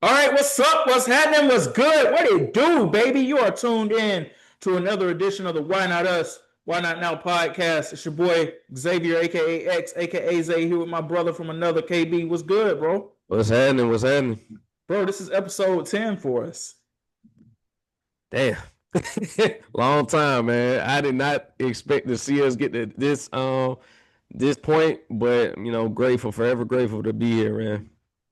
All right, what's up? What's happening? What's good? What it do, baby? You are tuned in to another edition of the Why Not Us, Why Not Now podcast. It's your boy Xavier, aka X, aka Zay, here with my brother from another KB. What's good, bro? What's happening? What's happening? Bro, this is episode 10 for us. Damn. Long time, man. I did not expect to see us get to this point, but grateful, forever grateful to be here, man.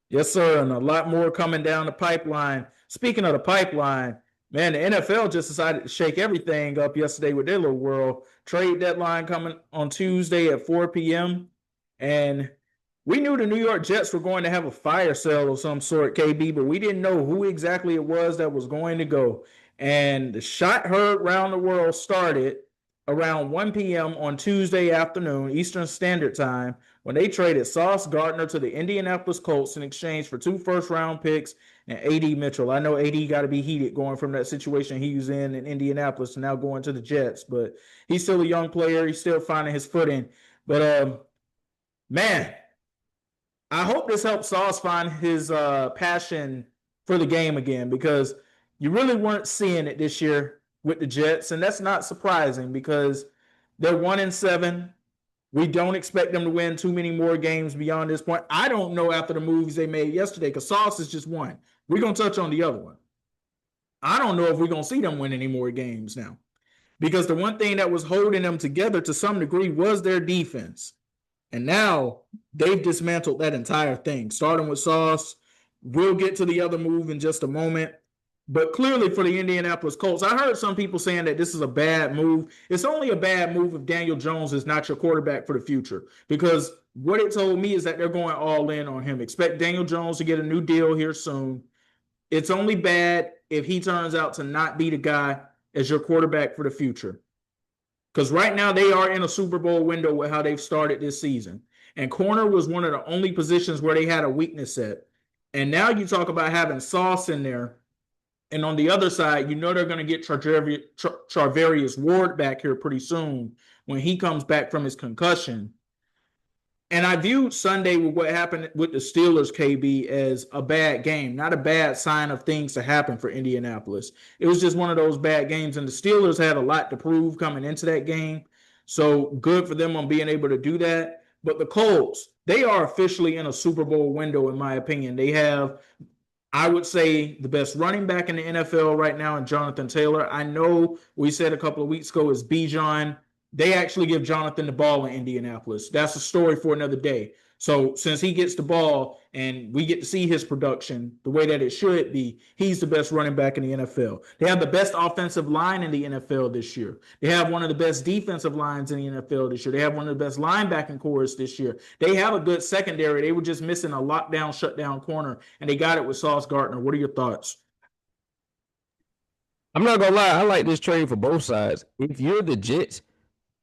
Yes, sir, and a lot more coming down the pipeline. Speaking of the pipeline, man, the NFL just decided to shake everything up yesterday with their little world. Trade deadline coming on Tuesday at 4 p.m. And we knew the New York Jets were going to have a fire sale of some sort, KB, but we didn't know who exactly it was that was going to go. And the shot heard around the world started around 1 p.m. on Tuesday afternoon, Eastern Standard Time, when they traded Sauce Gardner to the Indianapolis Colts in exchange for 2 first-round picks and A.D. Mitchell. I know A.D. got to be heated going from that situation he was in Indianapolis and now going to the Jets, but he's still a young player. He's still finding his footing. But man, I hope this helps Sauce find his passion for the game again, because you really weren't seeing it this year with the Jets, and that's not surprising because they're 1-7. We don't expect them to win too many more games beyond this point. I don't know after the moves they made yesterday, because Sauce is just one. We're gonna touch on the other one. I don't know if we're gonna see them win any more games now, because the one thing that was holding them together to some degree was their defense. And now they've dismantled that entire thing, starting with Sauce. We'll get to the other move in just a moment. But clearly for the Indianapolis Colts, I heard some people saying that this is a bad move. It's only a bad move if Daniel Jones is not your quarterback for the future. Because what it told me is that they're going all in on him. Expect Daniel Jones to get a new deal here soon. It's only bad if he turns out to not be the guy as your quarterback for the future. Because right now they are in a Super Bowl window with how they've started this season. And corner was one of the only positions where they had a weakness at. And now you talk about having Sauce in there. And on the other side, you know they're going to get Charvarius Ward back here pretty soon when he comes back from his concussion. And I viewed Sunday with what happened with the Steelers, KB, as a bad game, not a bad sign of things to happen for Indianapolis. It was just one of those bad games, and the Steelers had a lot to prove coming into that game. So good for them on being able to do that. But the Colts, they are officially in a Super Bowl window, in my opinion. They have, I would say, the best running back in the NFL right now in Jonathan Taylor. I know we said a couple of weeks ago is Bijan. They actually give Jonathan the ball in Indianapolis. That's a story for another day. So since he gets the ball and we get to see his production the way that it should be, he's the best running back in the NFL. They have the best offensive line in the NFL this year. They have one of the best defensive lines in the NFL this year. They have one of the best linebacking cores this year. They have a good secondary. They were just missing a lockdown, shutdown corner, and they got it with Sauce Gardner. What are your thoughts? I'm not gonna lie, I like this trade for both sides. If you're the Jets,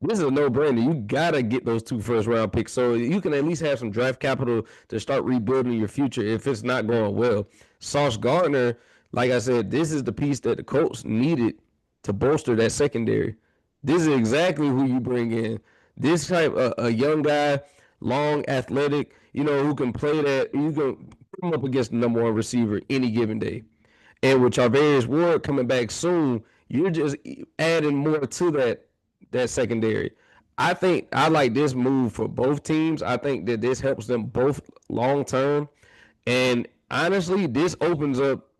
this is a no-brainer. You gotta get those 2 first-round picks so you can at least have some draft capital to start rebuilding your future if it's not going well. Sauce Gardner, like I said, this is the piece that the Colts needed to bolster that secondary. This is exactly who you bring in. This type a young guy, long, athletic, who can play that. You can put him up against the number one receiver any given day. And with Charvarius Ward coming back soon, you're just adding more to that secondary. I think I like this move for both teams. I think that this helps them both long term. And honestly, this opens up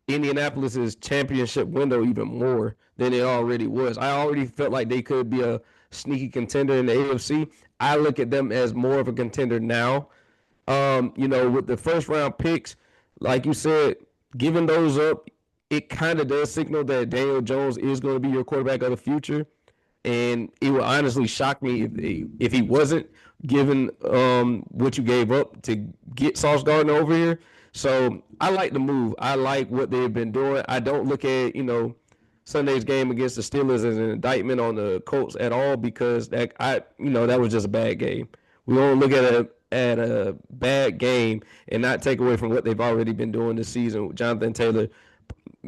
Indianapolis's championship window even more than it already was. I already felt like they could be a sneaky contender in the AFC. I look at them as more of a contender now. With the first round picks, like you said, giving those up, it kind of does signal that Daniel Jones is going to be your quarterback of the future. And it would honestly shock me if he wasn't, given what you gave up to get Sauce Gardner over here. So I like the move. I like what they've been doing. I don't look at Sunday's game against the Steelers as an indictment on the Colts at all, because that was just a bad game. We don't look at a bad game and not take away from what they've already been doing this season. Jonathan Taylor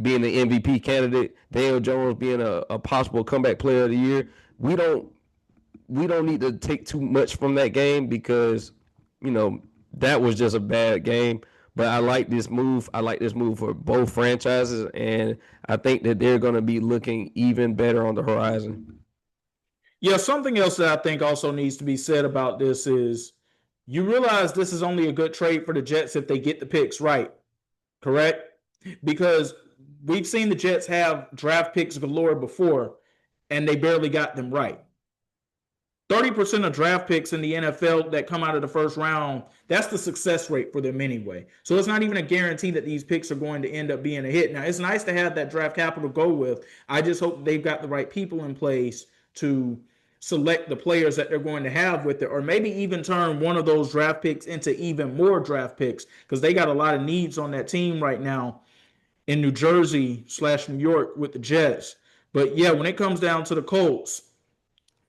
being the MVP candidate, Daniel Jones being a possible comeback player of the year. We don't need to take too much from that game because that was just a bad game. But I like this move. I like this move for both franchises, and I think that they're going to be looking even better on the horizon. Yeah, something else that I think also needs to be said about this is you realize this is only a good trade for the Jets if they get the picks right, correct? Because we've seen the Jets have draft picks galore before, and they barely got them right. 30% of draft picks in the NFL that come out of the first round, that's the success rate for them anyway. So it's not even a guarantee that these picks are going to end up being a hit. Now, it's nice to have that draft capital to go with. I just hope they've got the right people in place to select the players that they're going to have with it, or maybe even turn one of those draft picks into even more draft picks, because they got a lot of needs on that team right now in New Jersey / New York with the Jets. But yeah, when it comes down to the Colts,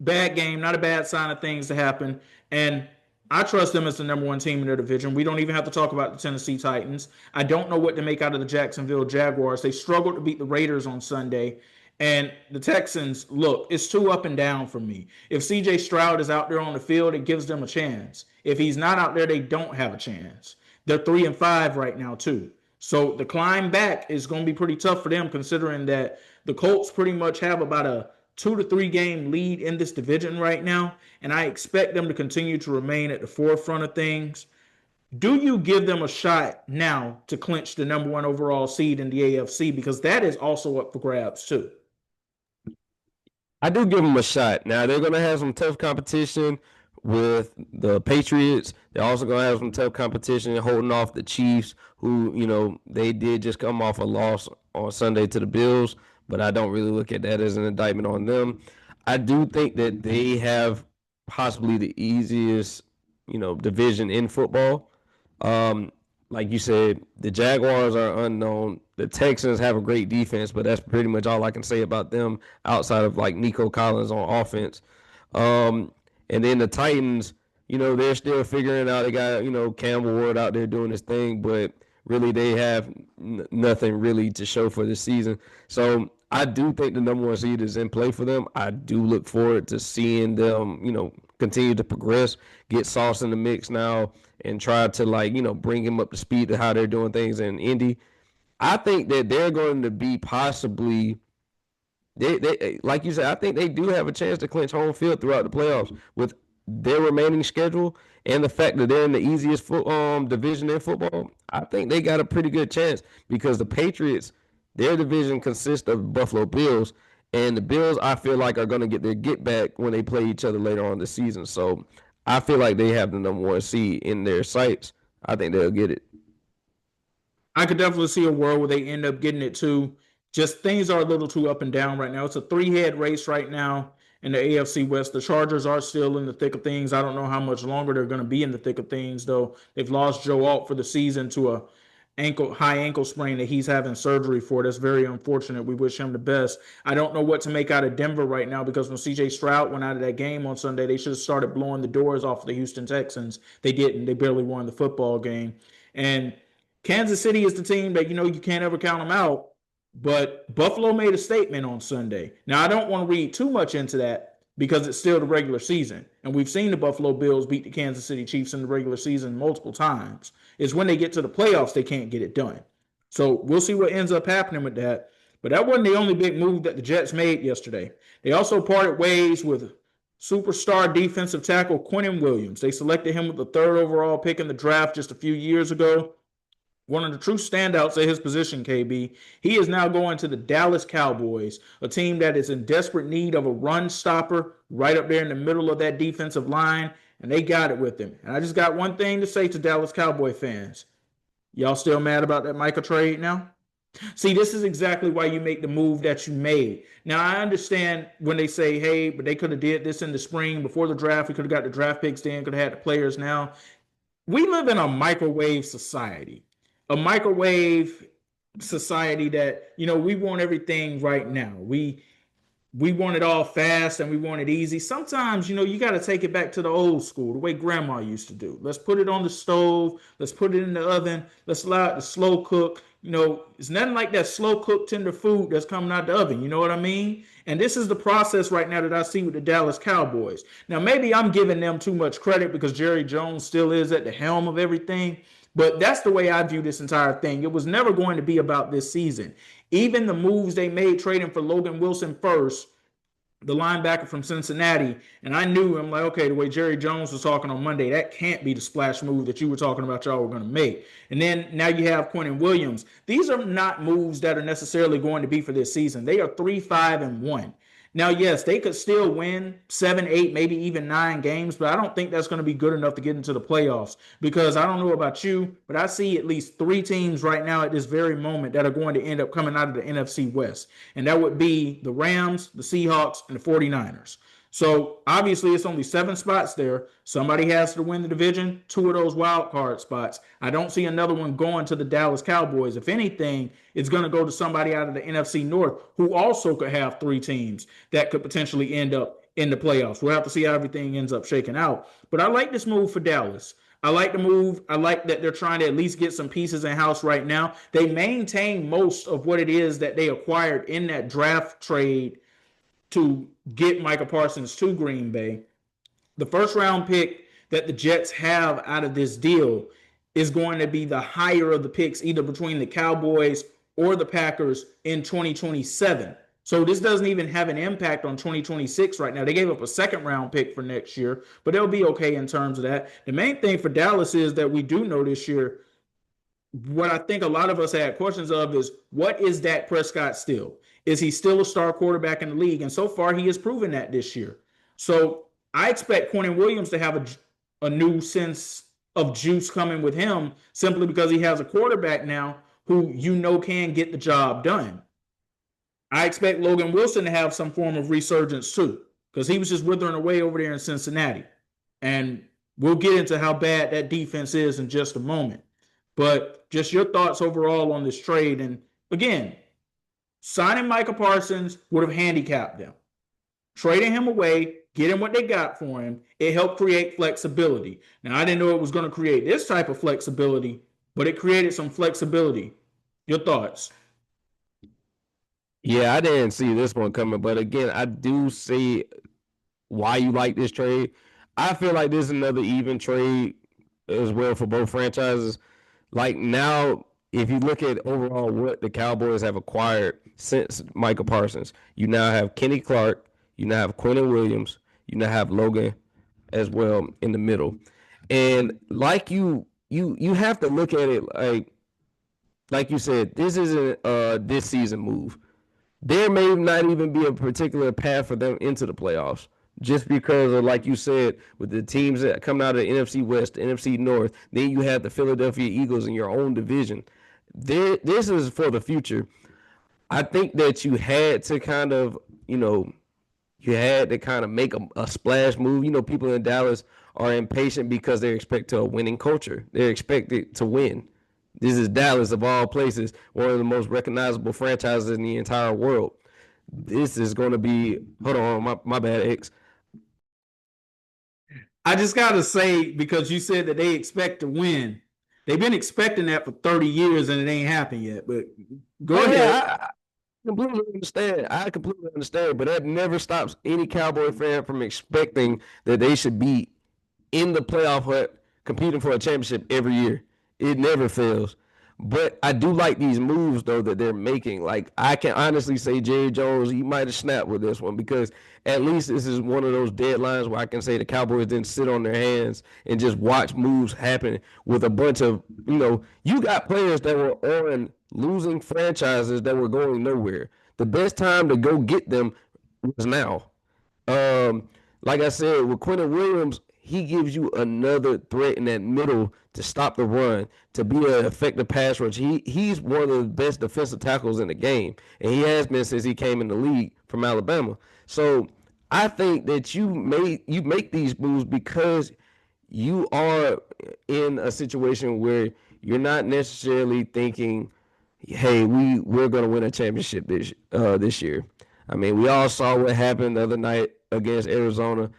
bad game, not a bad sign of things to happen. And I trust them as the number one team in their division. We don't even have to talk about the Tennessee Titans. I don't know what to make out of the Jacksonville Jaguars. They struggled to beat the Raiders on Sunday. And the Texans, look, it's too up and down for me. If CJ Stroud is out there on the field, it gives them a chance. If he's not out there, they don't have a chance. They're 3-5 right now, too. So the climb back is going to be pretty tough for them, considering that the Colts pretty much have about a 2 to 3 game lead in this division right now, and I expect them to continue to remain at the forefront of things. Do you give them a shot now to clinch the number one overall seed in the AFC? Because that is also up for grabs too. I do give them a shot. Now they're going to have some tough competition with the Patriots. They're also going to have some tough competition holding off the Chiefs, who, they did just come off a loss on Sunday to the Bills, but I don't really look at that as an indictment on them. I do think that they have possibly the easiest, division in football. Like you said, the Jaguars are unknown. The Texans have a great defense, but that's pretty much all I can say about them outside of like Nico Collins on offense. And then the Titans, they're still figuring it out. They got, Campbell Ward out there doing his thing, but really they have nothing really to show for this season. So I do think the number one seed is in play for them. I do look forward to seeing them, continue to progress, get Sauce in the mix now, and try to bring him up to speed to how they're doing things in Indy. I think that they're going to be possibly they like you said, I think they do have a chance to clinch home field throughout the playoffs with their remaining schedule and the fact that they're in the easiest division in football. I think they got a pretty good chance because the Patriots, their division consists of Buffalo Bills, and the Bills I feel like are going to get their get back when they play each other later on this season. So I feel like they have the number one seed in their sights. I think they'll get it. I could definitely see a world where they end up getting it too. Just things are a little too up and down right now. It's a three-head race right now in the AFC West. The Chargers are still in the thick of things. I don't know how much longer they're going to be in the thick of things, though. They've lost Joe Alt for the season to a high ankle sprain that he's having surgery for. That's very unfortunate. We wish him the best. I don't know what to make out of Denver right now, because when CJ Stroud went out of that game on Sunday, they should have started blowing the doors off of the Houston Texans. They didn't. They barely won the football game. And Kansas City is the team that, you can't ever count them out. But Buffalo made a statement on Sunday. Now, I don't want to read too much into that because it's still the regular season. And we've seen the Buffalo Bills beat the Kansas City Chiefs in the regular season multiple times. It's when they get to the playoffs they can't get it done. So we'll see what ends up happening with that. But that wasn't the only big move that the Jets made yesterday. They also parted ways with superstar defensive tackle Quinnen Williams. They selected him with the 3rd overall pick in the draft just a few years ago. One of the true standouts at his position, KB. He is now going to the Dallas Cowboys, a team that is in desperate need of a run stopper right up there in the middle of that defensive line, and they got it with him. And I just got one thing to say to Dallas Cowboy fans. Y'all still mad about that Micah trade now? See, this is exactly why you make the move that you made. Now, I understand when they say, hey, but they could have did this in the spring before the draft. We could have got the draft picks then, could have had the players now. We live in a microwave society. A microwave society that, we want everything right now. We want it all fast and we want it easy. Sometimes, you got to take it back to the old school, the way grandma used to do. Let's put it on the stove. Let's put it in the oven. Let's allow it to slow cook. It's nothing like that slow cooked tender food that's coming out the oven. You know what I mean? And this is the process right now that I see with the Dallas Cowboys. Now, maybe I'm giving them too much credit because Jerry Jones still is at the helm of everything. But that's the way I view this entire thing. It was never going to be about this season. Even the moves they made trading for Logan Wilson first, the linebacker from Cincinnati, and I knew, I'm like, okay, the way Jerry Jones was talking on Monday, that can't be the splash move that you were talking about y'all were going to make. And then now you have Quentin Williams. These are not moves that are necessarily going to be for this season. They are 3-5-1. Now, yes, they could still win 7, 8, maybe even 9 games, but I don't think that's going to be good enough to get into the playoffs because I don't know about you, but I see at least 3 teams right now at this very moment that are going to end up coming out of the NFC West. And that would be the Rams, the Seahawks, and the 49ers. So obviously it's only 7 spots there. Somebody has to win the division, 2 of those wild card spots. I don't see another one going to the Dallas Cowboys. If anything, it's going to go to somebody out of the NFC North who also could have 3 teams that could potentially end up in the playoffs. We'll have to see how everything ends up shaking out. But I like this move for Dallas. I like the move. I like that they're trying to at least get some pieces in house right now. They maintain most of what it is that they acquired in that draft trade to get Micah Parsons to Green Bay. The first round pick that the Jets have out of this deal is going to be the higher of the picks, either between the Cowboys or the Packers in 2027. So this doesn't even have an impact on 2026 right now. They gave up a second round pick for next year, but they'll be okay in terms of that. The main thing for Dallas is that we do know this year, what I think a lot of us had questions of is, what is Dak Prescott still? Is he still a star quarterback in the league? And so far, he has proven that this year. So I expect Quentin Williams to have a new sense of juice coming with him simply because he has a quarterback now who can get the job done. I expect Logan Wilson to have some form of resurgence too, because he was just withering away over there in Cincinnati. And we'll get into how bad that defense is in just a moment. But just your thoughts overall on this trade. And again, signing Micah Parsons would have handicapped them. Trading him away, getting what they got for him, it helped create flexibility. Now, I didn't know it was going to create this type of flexibility, but it created some flexibility. Your thoughts? Yeah, I didn't see this one coming, but again, I do see why you like this trade. I feel like this is another even trade as well for both franchises. Like now, if you look at overall what the Cowboys have acquired since Micah Parsons, you now have Kenny Clark, you now have Quentin Williams, you now have Logan as well in the middle. And like you have to look at it like you said, this isn't this season move. There may not even be a particular path for them into the playoffs. Just because of, like you said, with the teams that come out of the NFC West, the NFC North, then you have the Philadelphia Eagles in your own division. This is for the future. I think that you had to kind of, make a splash move. People in Dallas are impatient because they're expected a winning culture. They're expected to win. This is Dallas, of all places, one of the most recognizable franchises in the entire world. This is going to be, hold on, my bad, X. I just got to say, because you said that they expect to win, they've been expecting that for 30 years and it ain't happened yet. But go ahead. I completely understand. But that never stops any Cowboy fan from expecting that they should be in the playoff hunt competing for a championship every year. It never fails. But I do like these moves, though, that they're making. Like, I can honestly say Jerry Jones, he might have snapped with this one, because at least this is one of those deadlines where I can say the Cowboys didn't sit on their hands and just watch moves happen with a bunch of, you got players that were on losing franchises that were going nowhere. The best time to go get them was now. Like I said, with Quentin Williams, he gives you another threat in that middle to stop the run, to be an effective pass rush. He's one of the best defensive tackles in the game, and he has been since he came in the league from Alabama. So I think that you make these moves because you are in a situation where you're not necessarily thinking, hey, we're going to win a championship this year. I mean, we all saw what happened the other night against Arizona.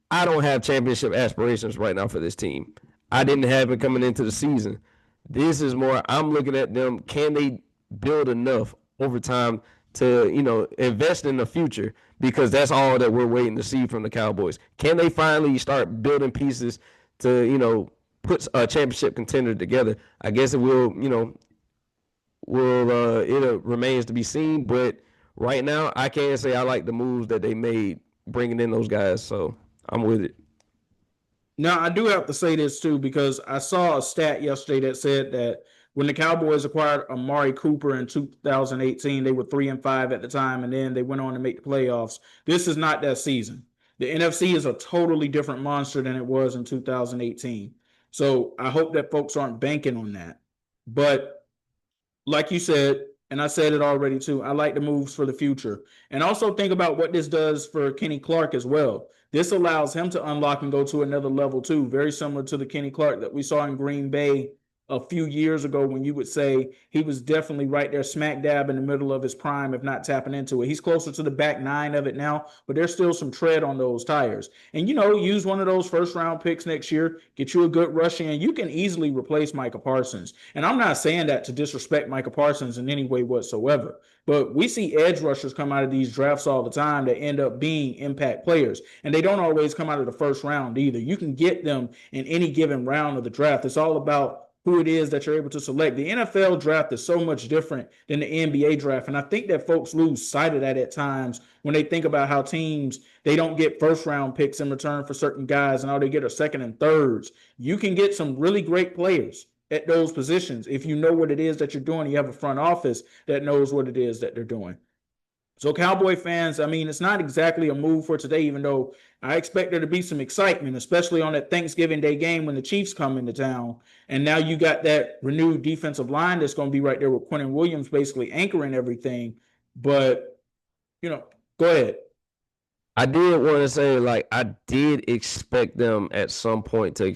I don't have championship aspirations right now for this team. I didn't have it coming into the season. This is more, I'm looking at them, can they build enough over time to, invest in the future? Because that's all that we're waiting to see from the Cowboys. Can they finally start building pieces to, puts a championship contender together. I guess it will, it remains to be seen. But right now, I can't say I like the moves that they made bringing in those guys. So I'm with it. Now, I do have to say this too, because I saw a stat yesterday that said that when the Cowboys acquired Amari Cooper in 2018, they were 3-5 at the time, and then they went on to make the playoffs. This is not that season. The NFC is a totally different monster than it was in 2018. So I hope that folks aren't banking on that. But like you said, and I said it already too, I like the moves for the future. And also think about what this does for Kenny Clark as well. This allows him to unlock and go to another level too, very similar to the Kenny Clark that we saw in Green Bay a few years ago, when you would say he was definitely right there smack dab in the middle of his prime, if not tapping into it. He's closer to the back nine of it now, but there's still some tread on those tires. And, use one of those first round picks next year, get you a good rush in. You can easily replace Micah Parsons. And I'm not saying that to disrespect Micah Parsons in any way whatsoever. But we see edge rushers come out of these drafts all the time that end up being impact players. And they don't always come out of the first round either. You can get them in any given round of the draft. It's all about who it is that you're able to select. The NFL draft is so much different than the NBA draft. And I think that folks lose sight of that at times when they think about how teams, they don't get first round picks in return for certain guys, and all they get are second and thirds. You can get some really great players at those positions if you know what it is that you're doing. You have a front office that knows what it is that they're doing. So Cowboy fans, I mean, it's not exactly a move for today, even though I expect there to be some excitement, especially on that Thanksgiving Day game when the Chiefs come into town. And now you got that renewed defensive line that's going to be right there with Quentin Williams basically anchoring everything. But, go ahead. I did want to say, I did expect them at some point to,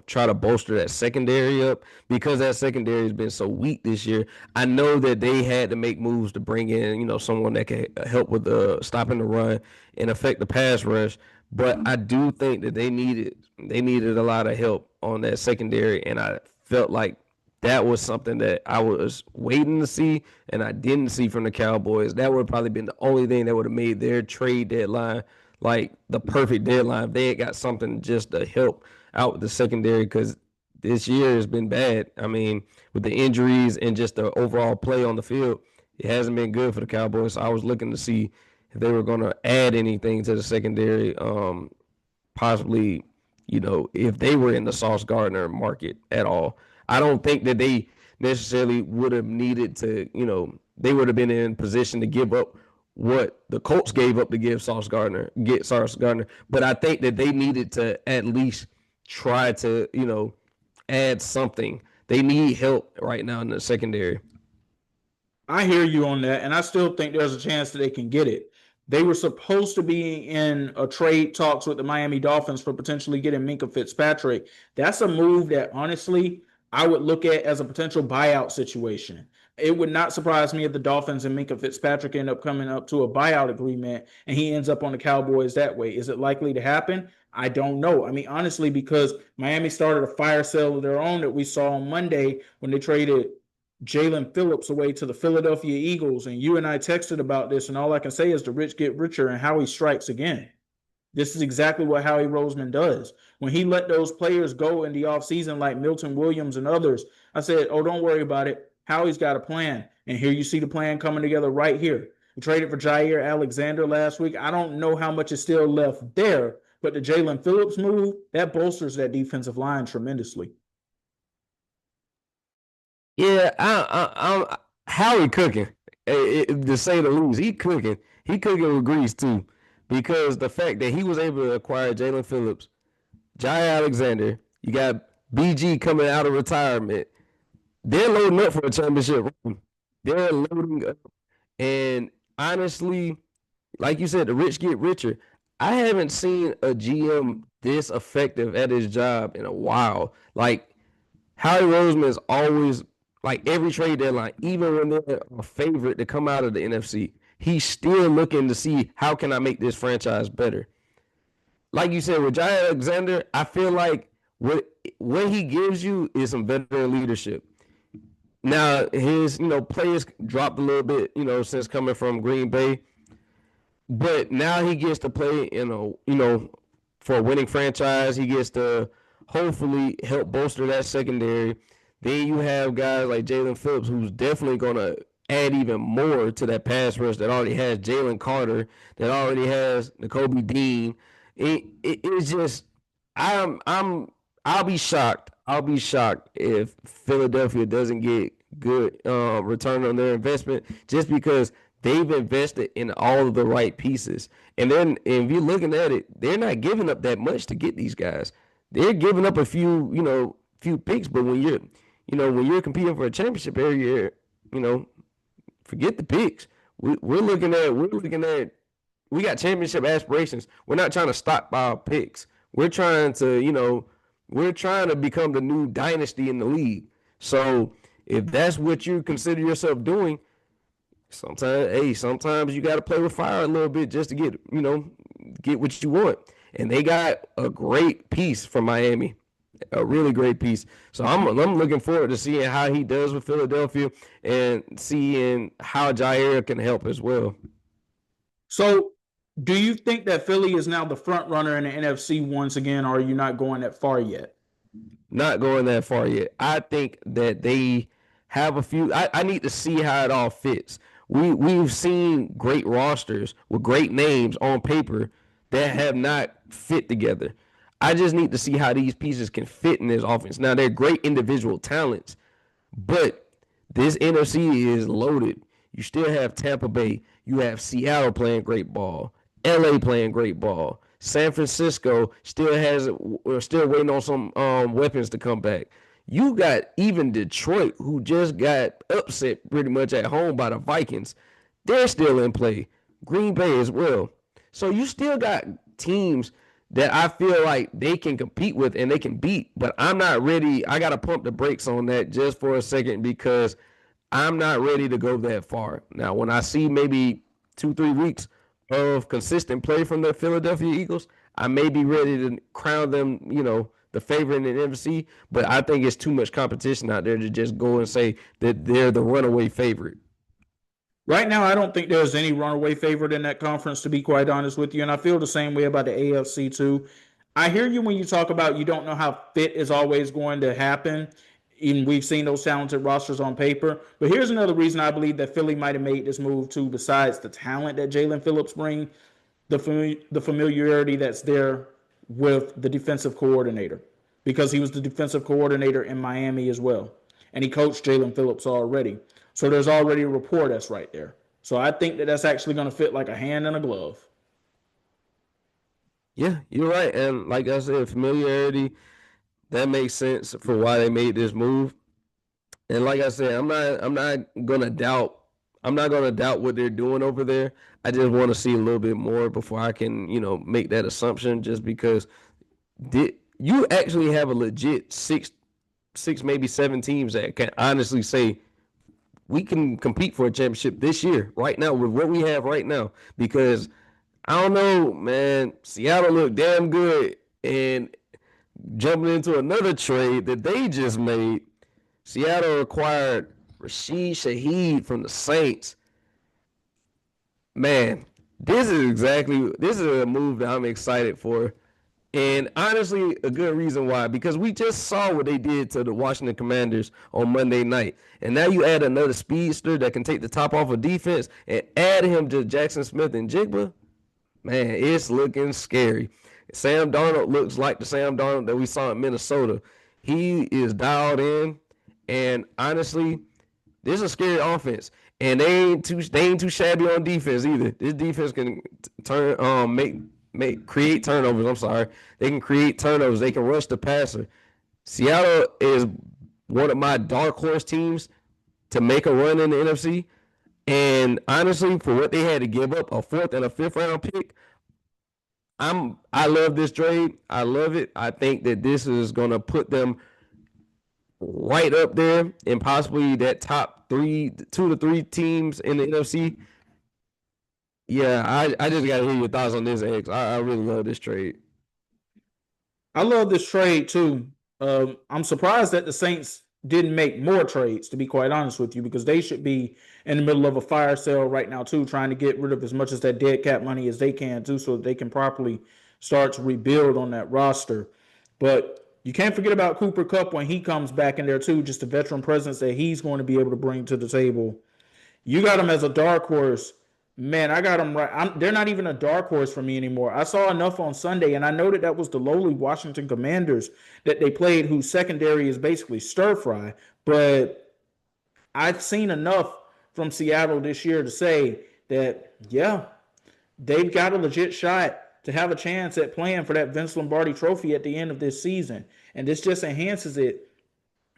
try to bolster that secondary up, because that secondary has been so weak this year. I know that they had to make moves to bring in, someone that can help with stopping the run and affect the pass rush. But I do think that they needed a lot of help on that secondary, and I felt like that was something that I was waiting to see, and I didn't see from the Cowboys. That would have probably been the only thing that would have made their trade deadline like the perfect deadline. If they had got something just to help out with the secondary, because this year has been bad. I mean, with the injuries and just the overall play on the field, it hasn't been good for the Cowboys. So I was looking to see if they were going to add anything to the secondary, possibly, if they were in the Sauce Gardner market at all. I don't think that they necessarily would have needed to, they would have been in position to give up what the Colts gave up to get Sauce Gardner. But I think that they needed to at least try to, add something. They need help right now in the secondary. I hear you on that, and I still think there's a chance that they can get it. They were supposed to be in a trade talks with the Miami Dolphins for potentially getting Minkah Fitzpatrick. That's a move that, honestly, I would look at as a potential buyout situation. It would not surprise me if the Dolphins and Minkah Fitzpatrick end up coming up to a buyout agreement and he ends up on the Cowboys that way. Is it likely to happen? I don't know. I mean, honestly, because Miami started a fire sale of their own that we saw on Monday when they traded Jalen Phillips away to the Philadelphia Eagles. And you and I texted about this, and all I can say is the rich get richer and Howie strikes again. This is exactly what Howie Roseman does. When he let those players go in the offseason, like Milton Williams and others, I said, oh, don't worry about it. Howie's got a plan. And here you see the plan coming together right here. We traded for Jair Alexander last week. I don't know how much is still left there, but the Jalen Phillips move, that bolsters that defensive line tremendously. Yeah, I'm Howie cooking, to say the least. He cooking with grease too, because the fact that he was able to acquire Jalen Phillips, Jair Alexander, you got BG coming out of retirement. They're loading up for a championship. They're loading up, and honestly, like you said, the rich get richer. I haven't seen a GM this effective at his job in a while. Like, Howie Roseman is always, like, every trade deadline, even when they're a favorite to come out of the NFC, he's still looking to see how can I make this franchise better. Like you said, with Jair Alexander, I feel like what he gives you is some veteran leadership. Now, his, players dropped a little bit, since coming from Green Bay. But now he gets to play for a winning franchise. He gets to hopefully help bolster that secondary. Then you have guys like Jalen Phillips, who's definitely going to add even more to that pass rush that already has Jalen Carter, that already has Nakobe Dean. It's just I'm I'll be shocked. I'll be shocked if Philadelphia doesn't get good return on their investment, just because they've invested in all of the right pieces. And then if you're looking at it, they're not giving up that much to get these guys. They're giving up a few, few picks, but when you're competing for a championship every year, you know, forget the picks. We're looking at we got championship aspirations. We're not trying to stockpile picks. We're trying to become the new dynasty in the league. So if that's what you consider yourself doing, sometimes you got to play with fire a little bit just to get what you want. And they got a great piece from Miami, a really great piece. So I'm looking forward to seeing how he does with Philadelphia and seeing how Jair can help as well. So, do you think that Philly is now the front runner in the NFC once again, or are you not going that far yet? Not going that far yet. I think that they have a few. I need to see how it all fits. We've seen great rosters with great names on paper that have not fit together. I just need to see how these pieces can fit in this offense. Now they're great individual talents, but this NFC is loaded. You still have Tampa Bay. You have Seattle playing great ball. LA playing great ball. San Francisco we're still waiting on some weapons to come back. You got even Detroit, who just got upset pretty much at home by the Vikings. They're still in play. Green Bay as well. So you still got teams that I feel like they can compete with and they can beat, but I'm not ready. I got to pump the brakes on that just for a second because I'm not ready to go that far. Now, when I see maybe 2-3 weeks of consistent play from the Philadelphia Eagles, I may be ready to crown them, the favorite in the NFC, but I think it's too much competition out there to just go and say that they're the runaway favorite. Right now, I don't think there's any runaway favorite in that conference, to be quite honest with you. And I feel the same way about the AFC, too. I hear you when you talk about you don't know how fit is always going to happen. And we've seen those talented rosters on paper. But here's another reason I believe that Philly might have made this move, too, besides the talent that Jalen Phillips brings, the familiarity that's there with the defensive coordinator, because he was the defensive coordinator in Miami as well. And he coached Jalen Phillips already. So there's already a rapport that's right there. So I think that that's actually going to fit like a hand in a glove. Yeah, you're right. And like I said, familiarity, that makes sense for why they made this move. And like I said, I'm not gonna doubt what they're doing over there. I just want to see a little bit more before I can, make that assumption. Just because you actually have a legit six, maybe seven teams that can honestly say we can compete for a championship this year, right now, with what we have right now. Because I don't know, man, Seattle looked damn good, and jumping into another trade that they just made, Seattle acquired Rashid Shaheed from the Saints. Man, this is a move that I'm excited for. And honestly, a good reason why. Because we just saw what they did to the Washington Commanders on Monday night. And now you add another speedster that can take the top off of defense and add him to Jackson Smith and Jigba. Man, it's looking scary. Sam Darnold looks like the Sam Darnold that we saw in Minnesota. He is dialed in. And honestly, this is a scary offense. And they ain't too shabby on defense either. This defense can create turnovers. I'm sorry. They can create turnovers. They can rush the passer. Seattle is one of my dark horse teams to make a run in the NFC. And honestly, for what they had to give up, a fourth and a fifth round pick, I love this trade. I love it. I think that this is gonna put them right up there and possibly that top 2 to 3 teams in the NFC. Yeah, I just got to hear your thoughts on this, X. I really love this trade. I love this trade too. I'm surprised that the Saints didn't make more trades, to be quite honest with you, because they should be in the middle of a fire sale right now too, trying to get rid of as much of that dead cap money as they can too, so that they can properly start to rebuild on that roster. But You can't forget about Cooper Kupp when he comes back in there too. Just the veteran presence that he's going to be able to bring to the table. You got him as a dark horse. Man, I got them right. They're not even a dark horse for me anymore. I saw enough on Sunday, and I know that was the lowly Washington Commanders that they played, whose secondary is basically stir fry. But I've seen enough from Seattle this year to say that, yeah, they've got a legit shot to have a chance at playing for that Vince Lombardi trophy at the end of this season. And this just enhances it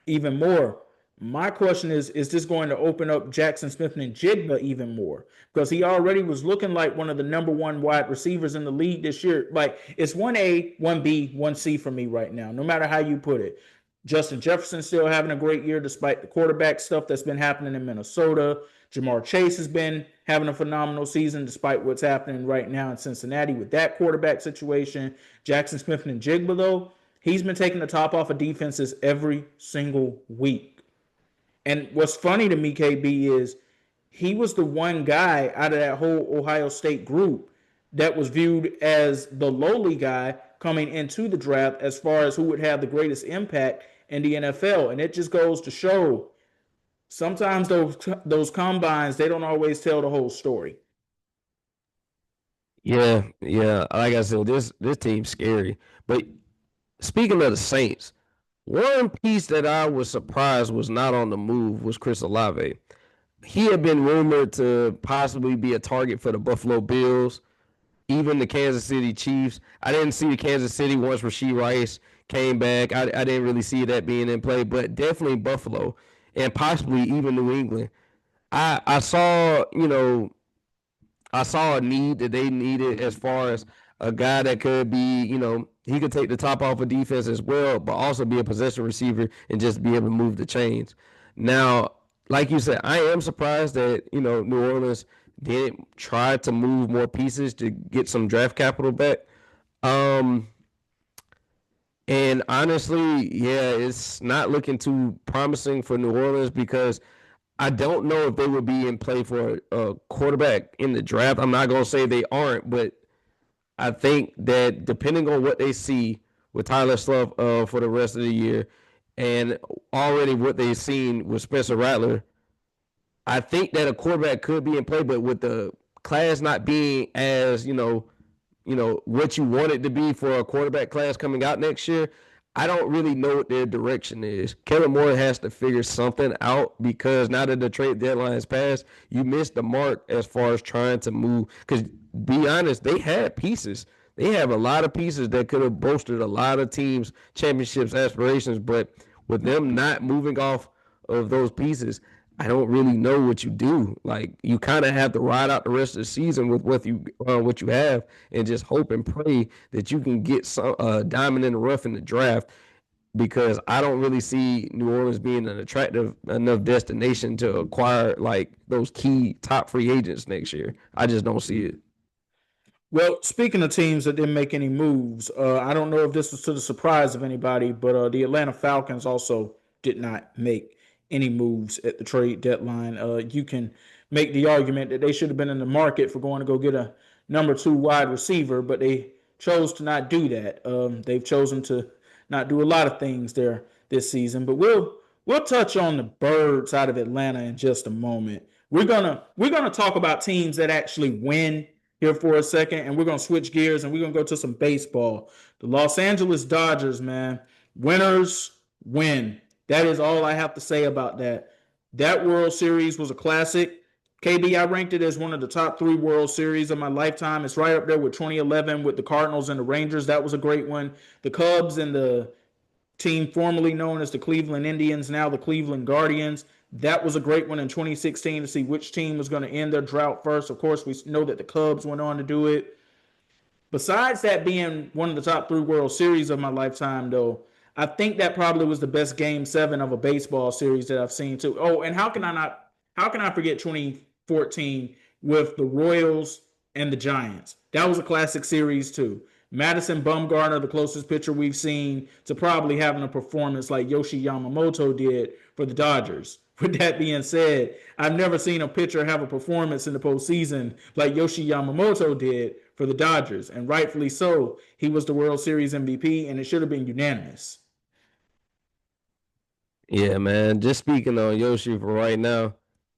even more. My question is this going to open up Jackson Smith and Jigba even more? Because he already was looking like one of the number one wide receivers in the league this year. Like, it's 1A, 1B, 1C for me right now, no matter how you put it. Justin Jefferson still having a great year despite the quarterback stuff that's been happening in Minnesota. Jamar Chase has been having a phenomenal season despite what's happening right now in Cincinnati with that quarterback situation. Jackson Smith and Jigba, though, he's been taking the top off of defenses every single week. And what's funny to me, KB, is he was the one guy out of that whole Ohio State group that was viewed as the lowly guy coming into the draft as far as who would have the greatest impact in the NFL. And it just goes to show sometimes those combines, they don't always tell the whole story. Yeah, yeah. Like I said, this team's scary. But speaking of the Saints, one piece that I was surprised was not on the move was Chris Olave. He had been rumored to possibly be a target for the Buffalo Bills, even the Kansas City Chiefs. I didn't see the Kansas City once Rashee Rice came back. I didn't really see that being in play, but definitely Buffalo and possibly even New England. I saw, I saw a need that they needed as far as a guy that could be, he could take the top off of defense as well, but also be a possession receiver and just be able to move the chains. Now, like you said, I am surprised that, New Orleans didn't try to move more pieces to get some draft capital back. And honestly, yeah, it's not looking too promising for New Orleans because I don't know if they would be in play for a quarterback in the draft. I'm not going to say they aren't, but I think that depending on what they see with Tyler Sluff for the rest of the year and already what they've seen with Spencer Rattler, I think that a quarterback could be in play, but with the class not being as, what you want it to be for a quarterback class coming out next year, I don't really know what their direction is. Kellen Moore has to figure something out because now that the trade deadline has passed, you missed the mark as far as trying to move. Because, be honest, they had pieces. They have a lot of pieces that could have bolstered a lot of teams' championships aspirations, but with them not moving off of those pieces, I don't really know what you do. Like, you kind of have to ride out the rest of the season with what you have and just hope and pray that you can get some diamond in the rough in the draft, because I don't really see New Orleans being an attractive enough destination to acquire like those key top free agents next year. I just don't see it. Well, speaking of teams that didn't make any moves, I don't know if this was to the surprise of anybody, but the Atlanta Falcons also did not make any moves at the trade deadline. You can make the argument that they should have been in the market for going to go get a number 2 wide receiver, but they chose to not do that. They've chosen to not do a lot of things there this season, but we'll touch on the birds out of Atlanta in just a moment. We're gonna talk about teams that actually win here for a second, and we're gonna switch gears and we're gonna go to some baseball. The Los Angeles Dodgers, man, winners win. That is all I have to say about that. That World Series was a classic. KB, I ranked it as one of the top 3 World Series of my lifetime. It's right up there with 2011 with the Cardinals and the Rangers. That was a great one. The Cubs and the team formerly known as the Cleveland Indians, now the Cleveland Guardians. That was a great one in 2016 to see which team was going to end their drought first. Of course, we know that the Cubs went on to do it. Besides that being one of the top 3 World Series of my lifetime, though, I think that probably was the best Game 7 of a baseball series that I've seen too. Oh, and how can I forget 2014 with the Royals and the Giants? That was a classic series too. Madison Bumgarner, the closest pitcher we've seen to probably having a performance like Yoshi Yamamoto did for the Dodgers. With that being said, I've never seen a pitcher have a performance in the postseason like Yoshi Yamamoto did for the Dodgers, and rightfully so. He was the World Series MVP, and it should have been unanimous. Yeah, man. Just speaking on Yoshi for right now,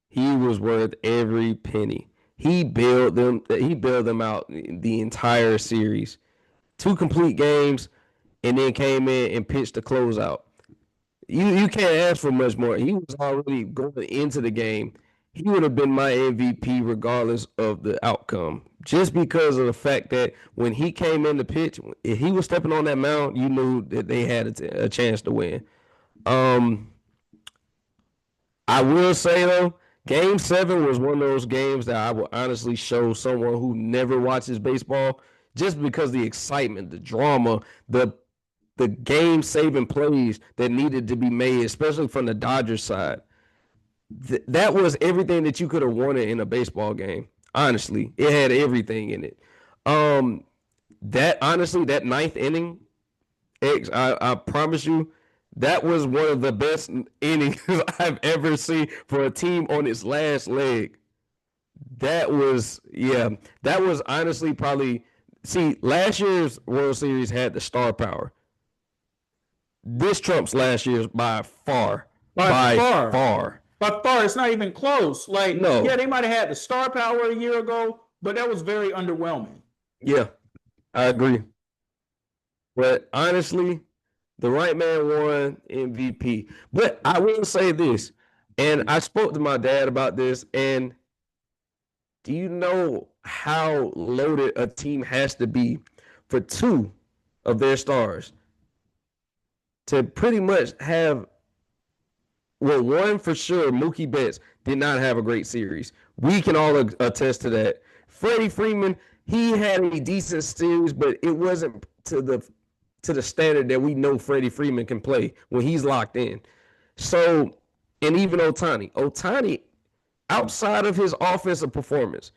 he was worth every penny. He bailed them. He bailed them out the entire series, 2 complete games, and then came in and pitched the closeout. You can't ask for much more. He was already going into the game. He would have been my MVP regardless of the outcome, just because of the fact that when he came in the pitch, if he was stepping on that mound, you knew that they had a chance to win. Um, I will say though, Game 7 was one of those games that I will honestly show someone who never watches baseball, just because the excitement, the drama, the game saving plays that needed to be made, especially from the Dodgers side. That was everything that you could have wanted in a baseball game. Honestly, it had everything in it. Um, that honestly, that ninth inning, I promise you, that was one of the best innings I've ever seen for a team on its last leg. That was honestly probably, see, last year's World Series had the star power. This trumps last year's by far. By By far, far. by far, it's not even close. Like, yeah, No. they might have had the star power a year ago, but that was very underwhelming. Yeah, I agree. But honestly, the right man won MVP. But I will say this, and I spoke to my dad about this, and do you know how loaded a team has to be for two of their stars to pretty much have, well, one for sure, Mookie Betts did not have a great series. We can all attest to that. Freddie Freeman, he had a decent series, but it wasn't to the standard that we know Freddie Freeman can play when he's locked in. So, and even Otani, outside of his offensive performance,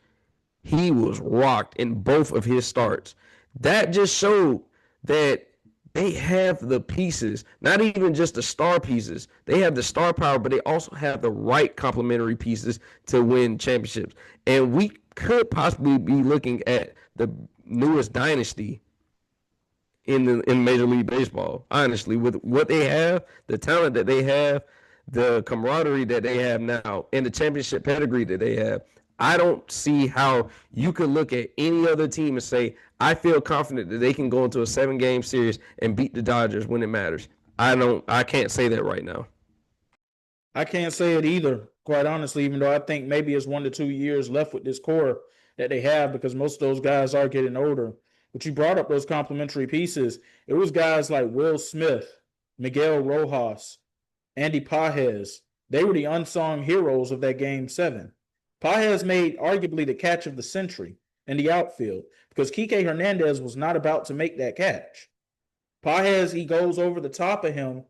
he was rocked in both of his starts. That just showed that they have the pieces, not even just the star pieces. They have the star power, but they also have the right complementary pieces to win championships. And we could possibly be looking at the newest dynasty in Major League Baseball. Honestly, with what they have, the talent that they have, the camaraderie that they have now, and the championship pedigree that they have, I don't see how you could look at any other team and say, I feel confident that they can go into a 7-game series and beat the Dodgers when it matters. I can't say that right now. I can't say it either, quite honestly, even though I think maybe it's 1 to 2 years left with this core that they have because most of those guys are getting older. But you brought up those complementary pieces. It was guys like Will Smith, Miguel Rojas, Andy Pages. They were the unsung heroes of that game 7. Pages made arguably the catch of the century in the outfield because Kike Hernandez was not about to make that catch. Pages, he goes over the top of him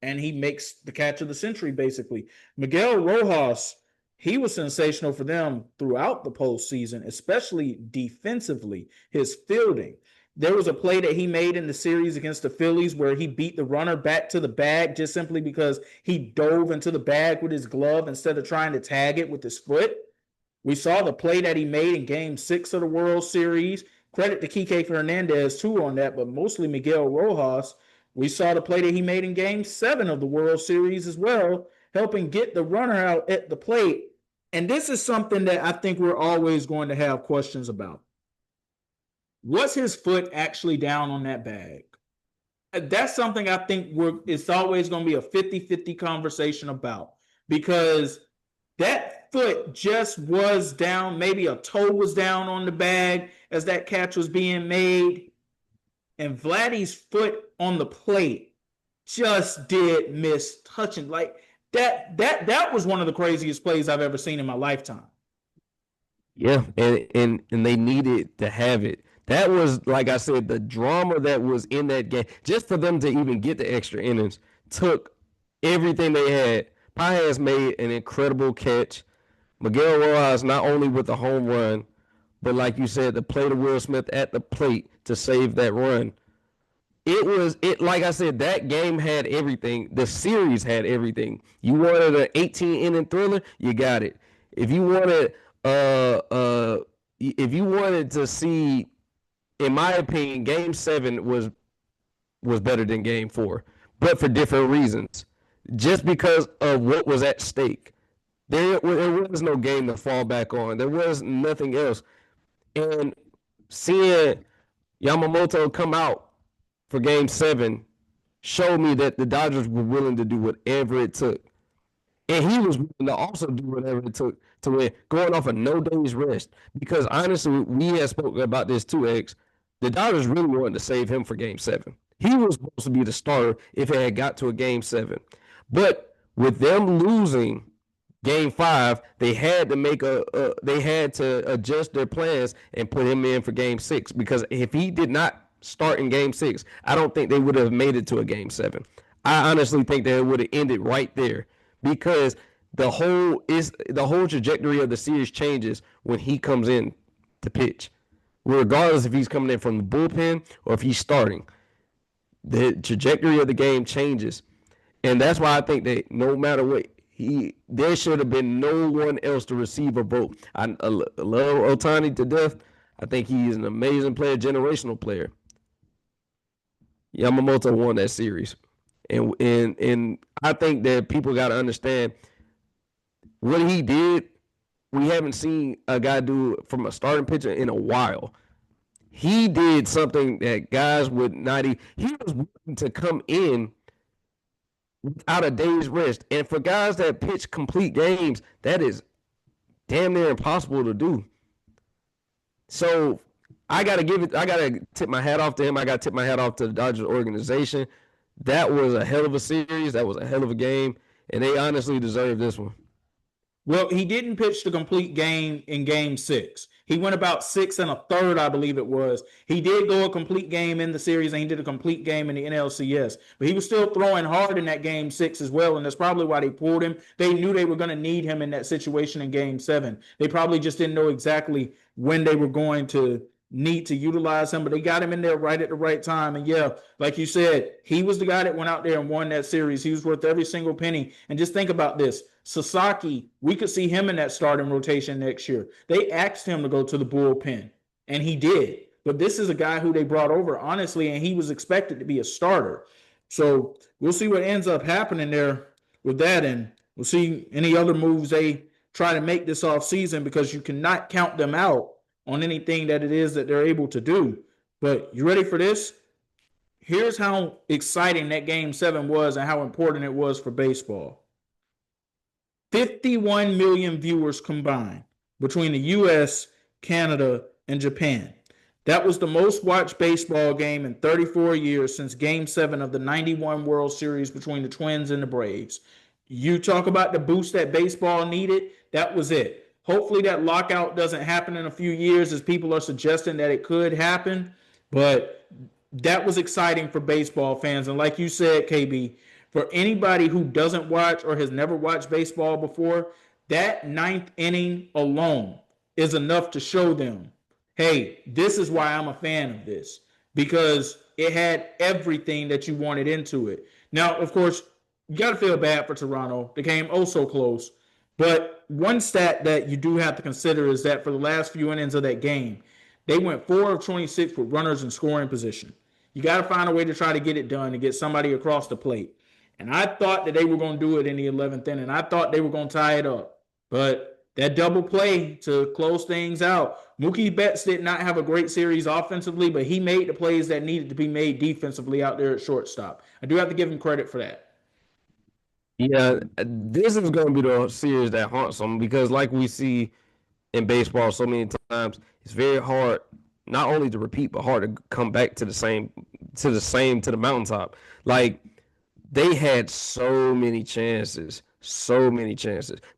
and he makes the catch of the century, basically. Miguel Rojas, he was sensational for them throughout the postseason, especially defensively, his fielding. There was a play that he made in the series against the Phillies where he beat the runner back to the bag just simply because he dove into the bag with his glove instead of trying to tag it with his foot. We saw the play that he made in game 6 of the World Series. Credit to Kike Hernandez too on that, but mostly Miguel Rojas. We saw the play that he made in game 7 of the World Series as well, helping get the runner out at the plate. And this is something that I think we're always going to have questions about. Was his foot actually down on that bag? That's something I think it's always going to be a 50-50 conversation about because that foot just was down. Maybe a toe was down on the bag as that catch was being made. And Vladdy's foot on the plate just did miss touching. Like that was one of the craziest plays I've ever seen in my lifetime. Yeah, and they needed to have it. That was, like I said, the drama that was in that game. Just for them to even get the extra innings took everything they had. Paez made an incredible catch. Miguel Rojas not only with the home run, but like you said, the play to Will Smith at the plate to save that run. It like I said, that game had everything. The series had everything. You wanted an 18-inning thriller, you got it. If you wanted if you wanted to see, in my opinion, game 7 was better than game 4, but for different reasons. just because of what was at stake. There was no game to fall back on. There was nothing else. And seeing Yamamoto come out for game 7 showed me that the Dodgers were willing to do whatever it took. And he was willing to also do whatever it took to win, going off of no days rest. Because honestly, we had spoken about this too, X. The Dodgers really wanted to save him for game 7. He was supposed to be the starter if it had got to a game 7. But with them losing game 5, they had to adjust their plans and put him in for game 6. Because if he did not start in game 6, I don't think they would have made it to a game 7. I honestly think that it would have ended right there, because the whole trajectory of the series changes when he comes in to pitch, regardless if he's coming in from the bullpen or if he's starting. The trajectory of the game changes, and that's why I think that no matter what, there should have been no one else to receive a vote. I love Ohtani to death. I think he is an amazing player, generational player. Yamamoto won that series. And I think that people got to understand what he did. We haven't seen a guy do from a starting pitcher in a while. He did something that guys would not even. He was willing to come in without a day's rest. And for guys that pitch complete games, that is damn near impossible to do. So I got to tip my hat off to him. I got to tip my hat off to the Dodgers organization. That was a hell of a series. That was a hell of a game. And they honestly deserve this one. Well, he didn't pitch the complete game in game 6. He went about 6 1/3, I believe it was. He did go a complete game in the series, and he did a complete game in the NLCS. But he was still throwing hard in that game 6 as well, and that's probably why they pulled him. They knew they were going to need him in that situation in game 7. They probably just didn't know exactly when they were going to need to utilize him, but they got him in there right at the right time. And yeah, like you said, he was the guy that went out there and won that series. He was worth every single penny. And just think about this. Sasaki, we could see him in that starting rotation next year. They asked him to go to the bullpen, and he did. But this is a guy who they brought over, honestly, and he was expected to be a starter. So we'll see what ends up happening there with that, and we'll see any other moves they try to make this offseason, because you cannot count them out on anything that it is that they're able to do. But you ready for this? Here's how exciting that game 7 was and how important it was for baseball. 51 million viewers combined between the US, Canada, and Japan. That was the most watched baseball game in 34 years since game 7 of the 91 World Series between the Twins and the Braves. You talk about the boost that baseball needed, that was it. Hopefully that lockout doesn't happen in a few years, as people are suggesting that it could happen. But that was exciting for baseball fans. And like you said, KB, for anybody who doesn't watch or has never watched baseball before, that 9th inning alone is enough to show them, hey, this is why I'm a fan of this, because it had everything that you wanted into it. Now, of course, you got to feel bad for Toronto. They came oh so close. But one stat that you do have to consider is that for the last few innings of that game, they went 4 of 26 with runners in scoring position. You got to find a way to try to get it done and get somebody across the plate. And I thought that they were going to do it in the 11th inning. I thought they were going to tie it up. But that double play to close things out, Mookie Betts did not have a great series offensively, but he made the plays that needed to be made defensively out there at shortstop. I do have to give him credit for that. Yeah, this is going to be the series that haunts them, because like we see in baseball so many times, it's very hard not only to repeat, but hard to come back to the mountaintop. Like, they had so many chances.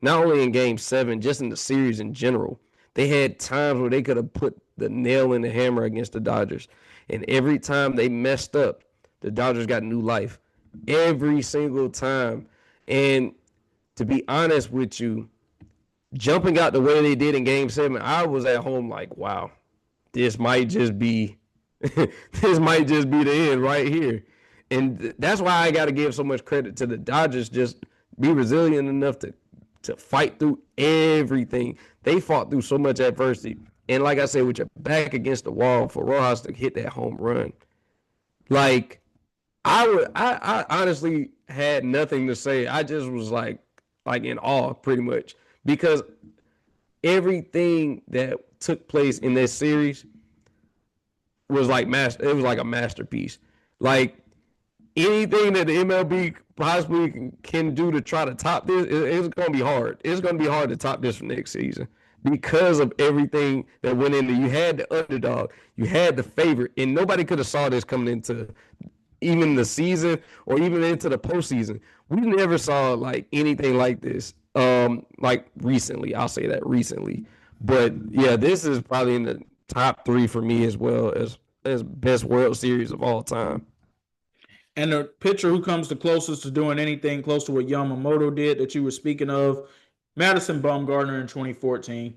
Not only in game 7, just in the series in general. They had times where they could have put the nail in the hammer against the Dodgers. And every time they messed up, the Dodgers got new life. Every single time. And to be honest with you, jumping out the way they did in game 7, I was at home like, wow, this might just be the end right here. And that's why I got to give so much credit to the Dodgers. Just be resilient enough to fight through everything. They fought through so much adversity. And like I said, with your back against the wall, for Rojas to hit that home run, like, I honestly had nothing to say. I just was like in awe pretty much because everything that took place in this series was like it was like a masterpiece. Like anything that the MLB possibly can do to try to top this, it's going to be hard. It's going to be hard to top this for next season because of everything that went into. You had the underdog, you had the favorite, and nobody could have saw this coming into even the season or even into the postseason. We never saw like anything like this. Like recently, I'll say that recently. But yeah, this is probably in the top three for me as well as best World Series of all time. And the pitcher who comes the closest to doing anything close to what Yamamoto did that you were speaking of, Madison Bumgarner in 2014.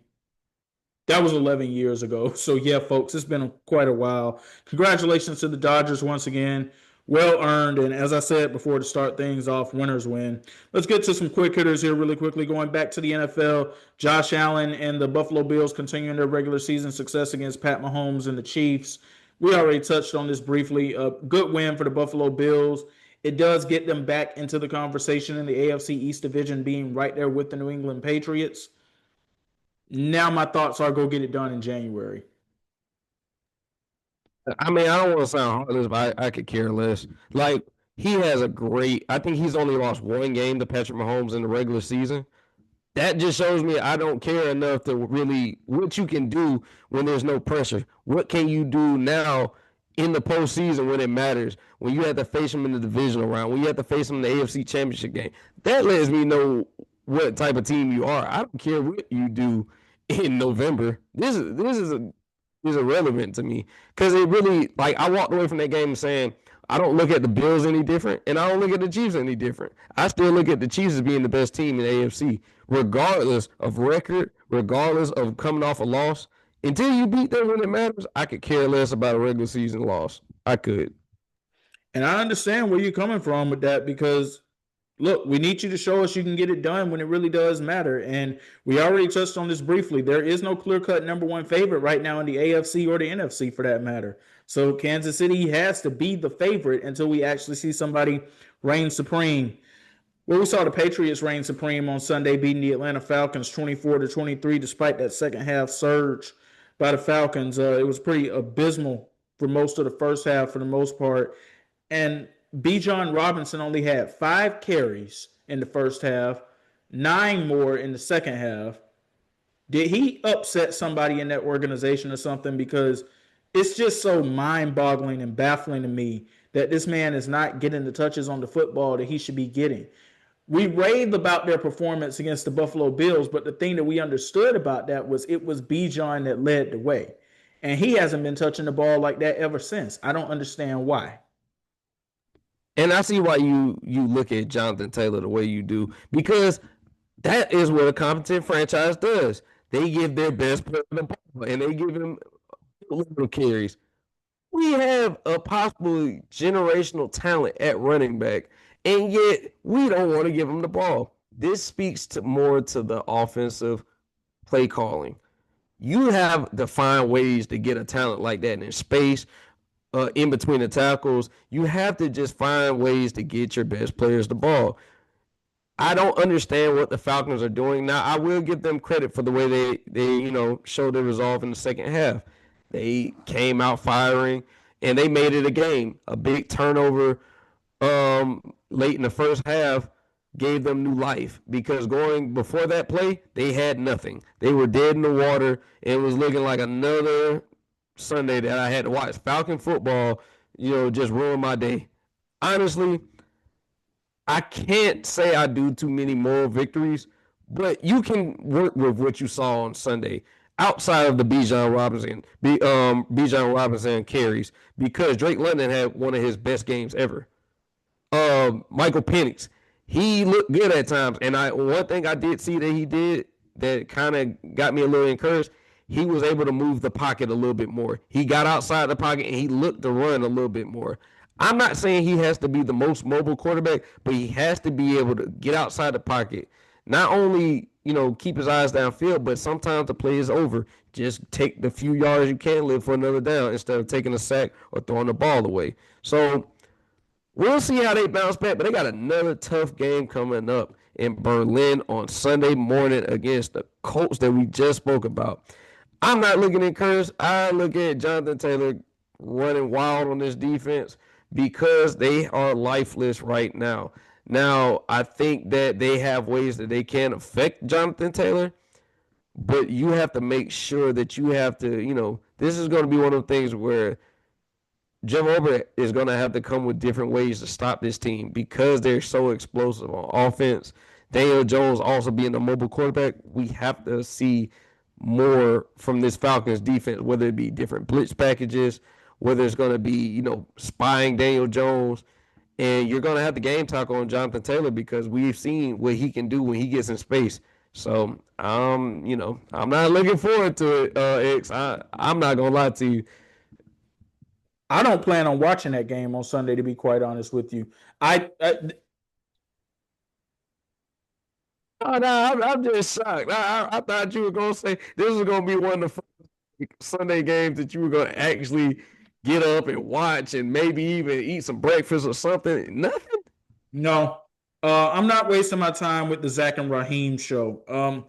That was 11 years ago. So, yeah, folks, it's been quite a while. Congratulations to the Dodgers once again. Well earned. And as I said before, to start things off, winners win. Let's get to some quick hitters here really quickly. Going back to the NFL, Josh Allen and the Buffalo Bills continuing their regular season success against Pat Mahomes and the Chiefs. We already touched on this briefly. A good win for the Buffalo Bills. It does get them back into the conversation in the AFC East division, being right there with the New England Patriots. Now my thoughts are go get it done in January. I mean, I don't want to sound heartless, but I could care less. Like he has a great. I think he's only lost one game to Patrick Mahomes in the regular season. That just shows me I don't care enough to really what you can do when there's no pressure. What can you do now in the postseason when it matters? When you have to face them in the divisional round, when you have to face them in the AFC Championship game, that lets me know what type of team you are. I don't care what you do in November. This is irrelevant to me because it really like I walked away from that game saying I don't look at the Bills any different and I don't look at the Chiefs any different. I still look at the Chiefs as being the best team in the AFC, regardless of record, regardless of coming off a loss. Until you beat them when it matters, I could care less about a regular season loss. I could. And I understand where you're coming from with that because look, we need you to show us you can get it done when it really does matter. And we already touched on this briefly. There is no clear-cut number one favorite right now in the AFC or the NFC for that matter. So Kansas City has to be the favorite until we actually see somebody reign supreme. Well, we saw the Patriots reign supreme on Sunday, beating the Atlanta Falcons 24-23, despite that second half surge by the Falcons. It was pretty abysmal for most of the first half for the most part. And Bijan Robinson only had 5 carries in the first half, 9 more in the second half. Did he upset somebody in that organization or something? Because it's just so mind-boggling and baffling to me that this man is not getting the touches on the football that he should be getting. We raved about their performance against the Buffalo Bills, but the thing that we understood about that was it was Bijan that led the way. And he hasn't been touching the ball like that ever since. I don't understand why. And I see why you look at Jonathan Taylor the way you do because that is what a competent franchise does. They give their best player the ball and they give him little carries. We have a possible generational talent at running back, and yet we don't want to give him the ball. This speaks to more to the offensive play calling. You have to find ways to get a talent like that in space, in between the tackles. You have to just find ways to get your best players the ball. I don't understand what the Falcons are doing now. I will give them credit for the way they showed their resolve in the second half. They came out firing and they made it a game. A big turnover late in the first half gave them new life because going before that play, they had nothing. They were dead in the water and it was looking like another Sunday that I had to watch Falcon football, just ruined my day. Honestly, I can't say I do too many moral victories, but you can work with what you saw on Sunday outside of the Bijan Robinson carries because Drake London had one of his best games ever. Michael Penix, he looked good at times, and one thing I did see that he did that kind of got me a little encouraged. He was able to move the pocket a little bit more. He got outside the pocket and he looked to run a little bit more. I'm not saying he has to be the most mobile quarterback, but he has to be able to get outside the pocket. Not only, keep his eyes downfield, but sometimes the play is over. Just take the few yards you can live for another down instead of taking a sack or throwing the ball away. So We'll see how they bounce back, but they got another tough game coming up in Berlin on Sunday morning against the Colts that we just spoke about. I'm not looking encouraged. I look at Jonathan Taylor running wild on this defense because they are lifeless right now. Now, I think that they have ways that they can affect Jonathan Taylor, but you have to make sure that you have to, this is going to be one of the things where Jim Obert is going to have to come with different ways to stop this team because they're so explosive on offense. Daniel Jones also being a mobile quarterback, we have to see more from this Falcons defense, whether it be different blitz packages, whether it's going to be, spying Daniel Jones. And you're going to have to game talk on Jonathan Taylor because we've seen what he can do when he gets in space. So, I'm not looking forward to it, X. I'm not going to lie to you. I don't plan on watching that game on Sunday, to be quite honest with you. Oh, no, I'm just shocked. I thought you were going to say this was going to be one of the Sunday games that you were going to actually get up and watch and maybe even eat some breakfast or something. Nothing? No. I'm not wasting my time with the Zach and Raheem show.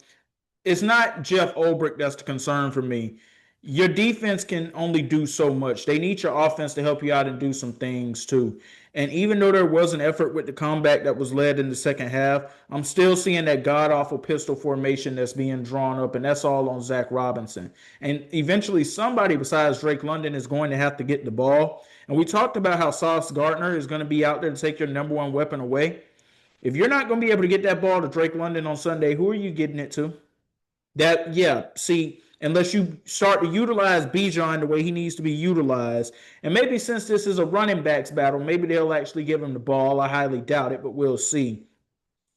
It's not Jeff Ulbrich that's the concern for me. Your defense can only do so much. They need your offense to help you out and do some things too. And even though there was an effort with the comeback that was led in the second half, I'm still seeing that god awful pistol formation that's being drawn up, and that's all on Zach Robinson. And eventually, somebody besides Drake London is going to have to get the ball. And we talked about how Sauce Gardner is going to be out there to take your number one weapon away. If you're not going to be able to get that ball to Drake London on Sunday, who are you getting it to? Unless you start to utilize Bijan the way he needs to be utilized, and maybe since this is a running backs battle, maybe they'll actually give him the ball. I highly doubt it, but we'll see.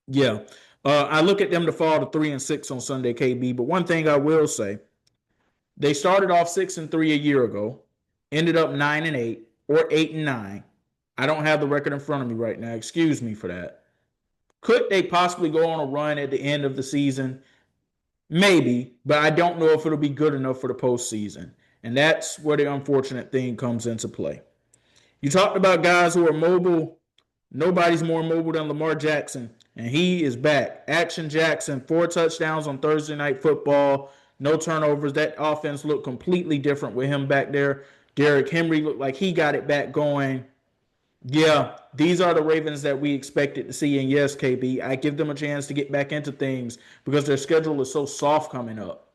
Yeah. I look at them to fall to 3-6 on Sunday, KB. But one thing I will say, they started off 6-3 a year ago, ended up 9-8 or 8-9. I don't have the record in front of me right now. Excuse me for that. Could they possibly go on a run at the end of the season? Maybe, but I don't know if it'll be good enough for the postseason. And that's where the unfortunate thing comes into play. You talked about guys who are mobile. Nobody's more mobile than Lamar Jackson, and he is back. Action Jackson, 4 touchdowns on Thursday Night Football, no turnovers. That offense looked completely different with him back there. Derrick Henry looked like he got it back going. Yeah, these are the Ravens that we expected to see. And yes, KB, I give them a chance to get back into things because their schedule is so soft coming up.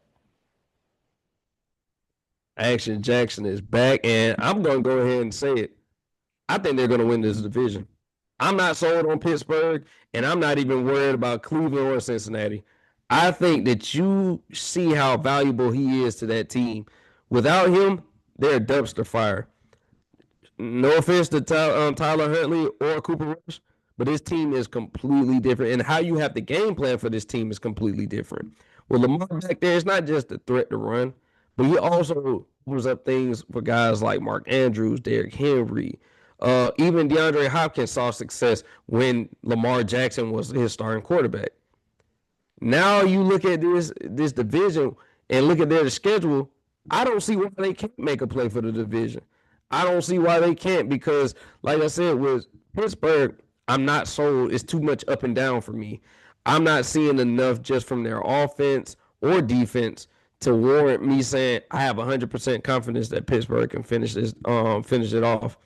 Action Jackson is back, and I'm going to go ahead and say it. I think they're going to win this division. I'm not sold on Pittsburgh, and I'm not even worried about Cleveland or Cincinnati. I think that you see how valuable he is to that team. Without him, they're a dumpster fire. No offense to Tyler Huntley or Cooper Rush, but this team is completely different. And how you have the game plan for this team is completely different. With Lamar back there, it's not just a threat to run, but he also opens up things for guys like Mark Andrews, Derrick Henry. Even DeAndre Hopkins saw success when Lamar Jackson was his starting quarterback. Now you look at this division and look at their schedule. I don't see why they can't make a play for the division. I don't see why they can't because, like I said, with Pittsburgh, I'm not sold. It's too much up and down for me. I'm not seeing enough just from their offense or defense to warrant me saying I have 100% confidence that Pittsburgh can finish it off.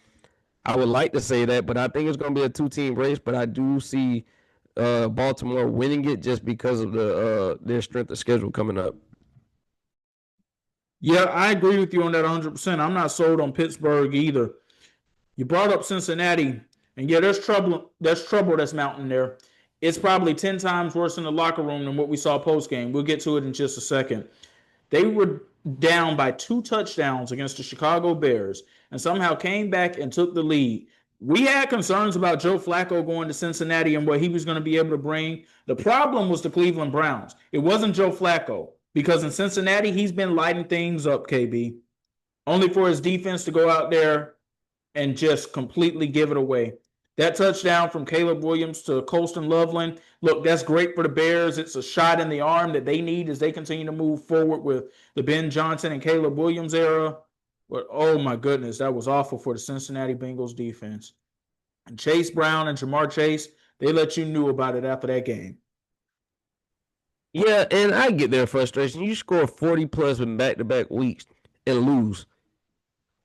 I would like to say that, but I think it's going to be a 2-team race. But I do see Baltimore winning it just because of their strength of schedule coming up. Yeah, I agree with you on that 100%. I'm not sold on Pittsburgh either. You brought up Cincinnati, and yeah, there's trouble. There's trouble that's mounting there. It's probably 10 times worse in the locker room than what we saw post game. We'll get to it in just a second. They were down by 2 touchdowns against the Chicago Bears and somehow came back and took the lead. We had concerns about Joe Flacco going to Cincinnati and what he was going to be able to bring. The problem was the Cleveland Browns. It wasn't Joe Flacco because in Cincinnati, he's been lighting things up, KB, only for his defense to go out there and just completely give it away. That touchdown from Caleb Williams to Colston Loveland, look, that's great for the Bears. It's a shot in the arm that they need as they continue to move forward with the Ben Johnson and Caleb Williams era. But, oh, my goodness, that was awful for the Cincinnati Bengals defense. And Chase Brown and Jamar Chase, they let you knew about it after that game. Yeah, and I get their frustration. You score 40 plus in back-to-back weeks and lose.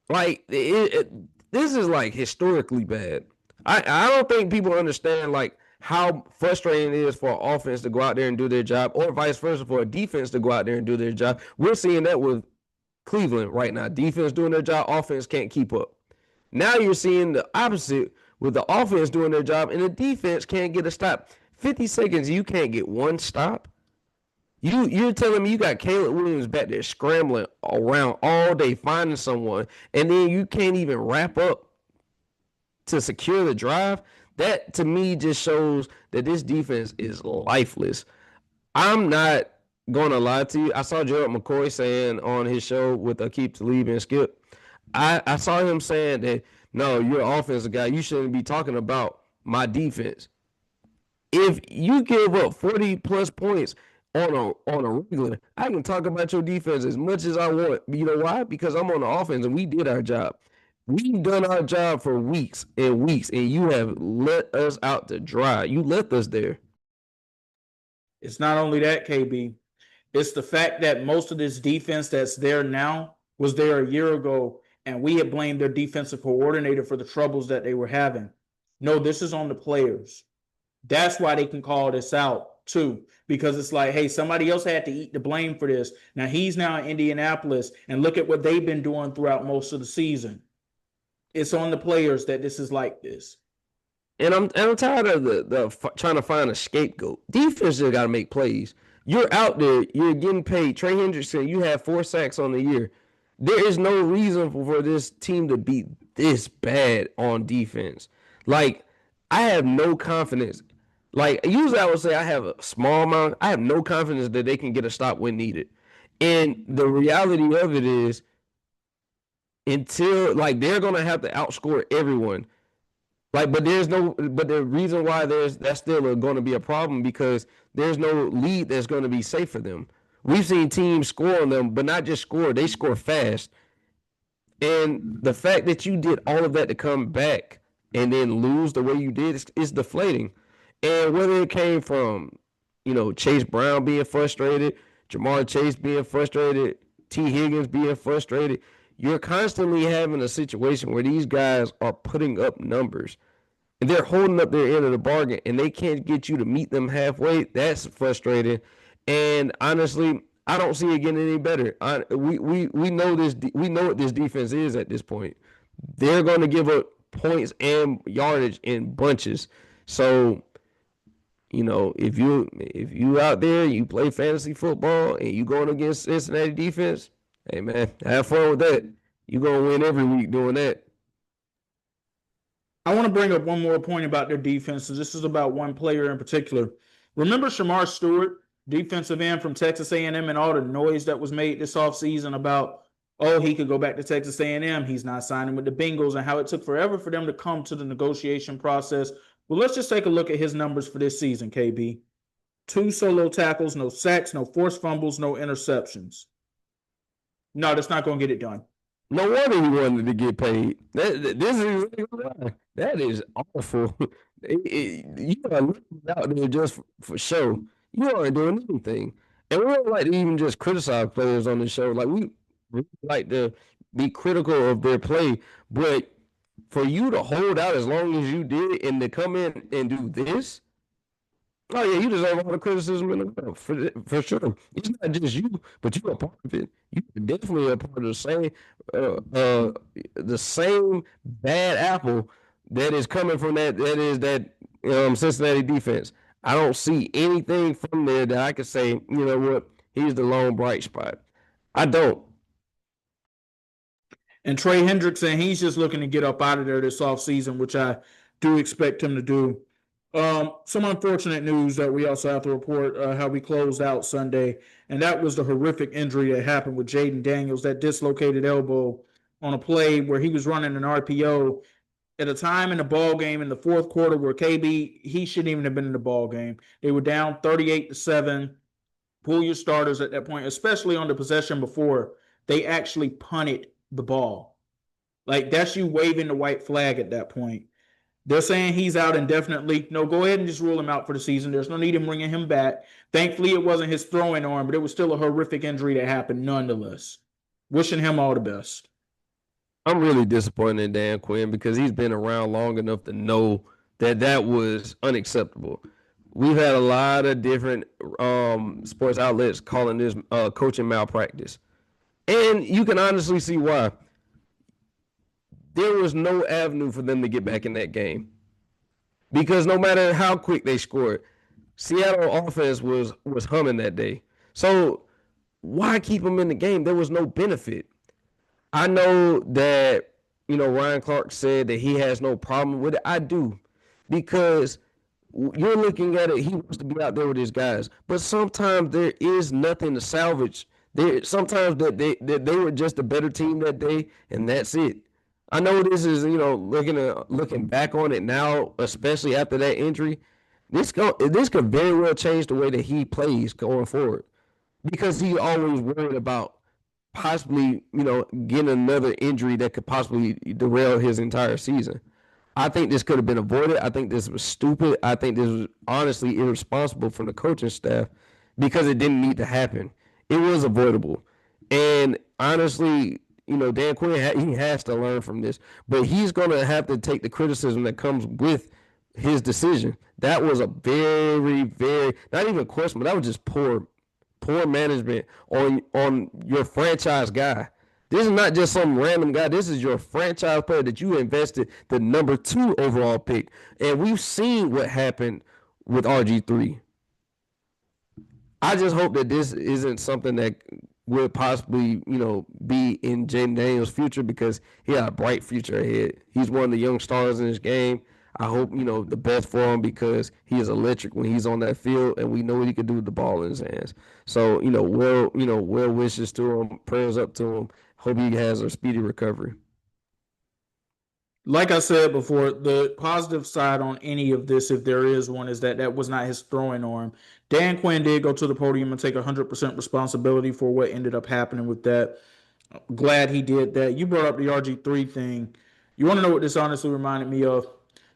Like this is like historically bad. I don't think people understand like how frustrating it is for an offense to go out there and do their job, or vice versa for a defense to go out there and do their job. We're seeing that with Cleveland right now. Defense doing their job, offense can't keep up. Now you're seeing the opposite with the offense doing their job and the defense can't get a stop. 50 seconds, you can't get one stop. You're telling me you got Caleb Williams back there scrambling around all day finding someone, and then you can't even wrap up to secure the drive? That to me just shows that this defense is lifeless. I'm not gonna lie to you. I saw Gerald McCoy saying on his show with Akeem Talib and Skip. I saw him saying that no, you're an offensive guy. You shouldn't be talking about my defense. If you give up 40 plus points on a regular, I can talk about your defense as much as I want. You know why? Because I'm on the offense and we did our job. We've done our job for weeks and weeks, and you have let us out to dry. You left us there. It's not only that, KB. It's the fact that most of this defense that's there now was there a year ago, and we had blamed their defensive coordinator for the troubles that they were having. No, this is on the players. That's why they can call this out too, because it's like, hey, somebody else had to eat the blame for this. Now he's now in Indianapolis, and look at what they've been doing throughout most of the season. It's on the players that this is like this. And I'm tired of the trying to find a scapegoat. Defense just got to make plays. You're out there, you're getting paid. Trey Hendrickson, you have 4 sacks on the year. There is no reason for this team to be this bad on defense. Like, I have no confidence. Like, usually I would say I have a small amount. I have no confidence that they can get a stop when needed. And the reality of it is, until, like, they're going to have to outscore everyone. Like, but the reason why that's still going to be a problem because there's no lead that's going to be safe for them. We've seen teams score on them, but not just score, they score fast. And the fact that you did all of that to come back and then lose the way you did is deflating. And whether it came from, Chase Brown being frustrated, Jamar Chase being frustrated, T. Higgins being frustrated, you're constantly having a situation where these guys are putting up numbers and they're holding up their end of the bargain and they can't get you to meet them halfway. That's frustrating. And honestly, I don't see it getting any better. We know this. We know what this defense is at this point. They're going to give up points and yardage in bunches. So, if you out there, you play fantasy football and you going against Cincinnati defense, hey man, have fun with that. You're going to win every week doing that. I want to bring up one more point about their defense. So this is about one player in particular. Remember Shamar Stewart, defensive end from Texas A&M, and all the noise that was made this offseason about, he could go back to Texas A&M. He's not signing with the Bengals, and how it took forever for them to come to the negotiation process. Well, let's just take a look at his numbers for this season, KB. 2 solo tackles, no sacks, no forced fumbles, no interceptions. No, that's not going to get it done. No wonder he wanted to get paid. That is awful. You are out there just for show. You aren't doing anything. And we don't like to even just criticize players on the show. Like, we really like to be critical of their play. But for you to hold out as long as you did and to come in and do this, oh yeah, you deserve all the criticism in the world for sure. It's not just you, but you're a part of it. You're definitely a part of the same bad apple that is coming from that Cincinnati defense. I don't see anything from there that I could say, you know what, he's the lone bright spot. I don't. And Trey Hendrickson, he's just looking to get up out of there this offseason, which I do expect him to do. Some unfortunate news that we also have to report how we closed out Sunday, and that was the horrific injury that happened with Jayden Daniels, that dislocated elbow on a play where he was running an RPO at a time in the ball game in the fourth quarter where KB, he shouldn't even have been in the ball game. They were down 38-7. Pull your starters at that point, especially on the possession before they actually punted the ball. Like, that's you waving the white flag at that point. They're saying he's out indefinitely. No, go ahead and just rule him out for the season. There's no need in bringing him back. Thankfully, it wasn't his throwing arm, but it was still a horrific injury that happened nonetheless. Wishing him all the best. I'm really disappointed in Dan Quinn because he's been around long enough to know that that was unacceptable. We've had a lot of different sports outlets calling this coaching malpractice. And you can honestly see why. There was no avenue for them to get back in that game. Because no matter how quick they scored, Seattle offense was humming that day. So why keep them in the game? There was no benefit. I know that, Ryan Clark said that he has no problem with it. I do. Because you're looking at it, he wants to be out there with his guys. But sometimes there is nothing to salvage. Sometimes that they were just a better team that day, and that's it. I know this is, looking back on it now, especially after that injury, this could very well change the way that he plays going forward. Because he always worried about possibly, getting another injury that could possibly derail his entire season. I think this could have been avoided. I think this was stupid. I think this was honestly irresponsible from the coaching staff because it didn't need to happen. It was avoidable. And honestly, Dan Quinn, he has to learn from this. But he's going to have to take the criticism that comes with his decision. That was a very, very, not even questionable, that was just poor management on your franchise guy. This is not just some random guy. This is your franchise player that you invested the number 2 overall pick. And we've seen what happened with RG3. I just hope that this isn't something that will possibly, be in Jayden Daniels' future because he had a bright future ahead. He's one of the young stars in this game. I hope, the best for him because he is electric when he's on that field and we know what he can do with the ball in his hands. So, well wishes to him, prayers up to him. Hope he has a speedy recovery. Like I said before, the positive side on any of this, if there is one, is that was not his throwing arm. Dan Quinn did go to the podium and take 100% responsibility for what ended up happening with that. Glad he did that. You brought up the RG3 thing. You want to know what this honestly reminded me of?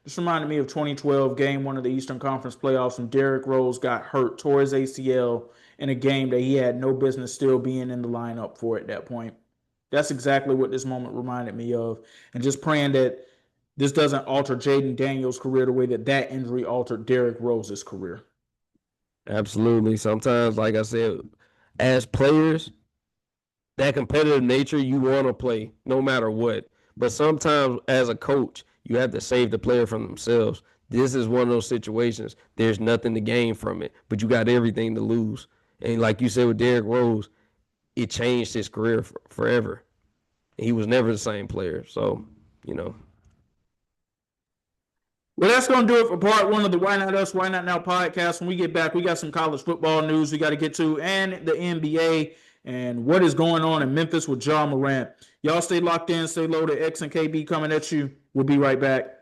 This reminded me of 2012, game 1 of the Eastern Conference playoffs when Derrick Rose got hurt, tore his ACL in a game that he had no business still being in the lineup for at that point. That's exactly what this moment reminded me of. And just praying that this doesn't alter Jayden Daniels' career the way that injury altered Derrick Rose's career. Absolutely. Sometimes, like I said, as players, that competitive nature, you want to play no matter what. But sometimes as a coach, you have to save the player from themselves. This is one of those situations. There's nothing to gain from it, but you got everything to lose. And like you said with Derrick Rose, it changed his career forever. He was never the same player. So, Well, that's going to do it for part 1 of the Why Not Us, Why Not Now podcast. When we get back, we got some college football news we got to get to and the NBA and what is going on in Memphis with Ja Morant. Y'all stay locked in, stay loaded. X and KB coming at you. We'll be right back.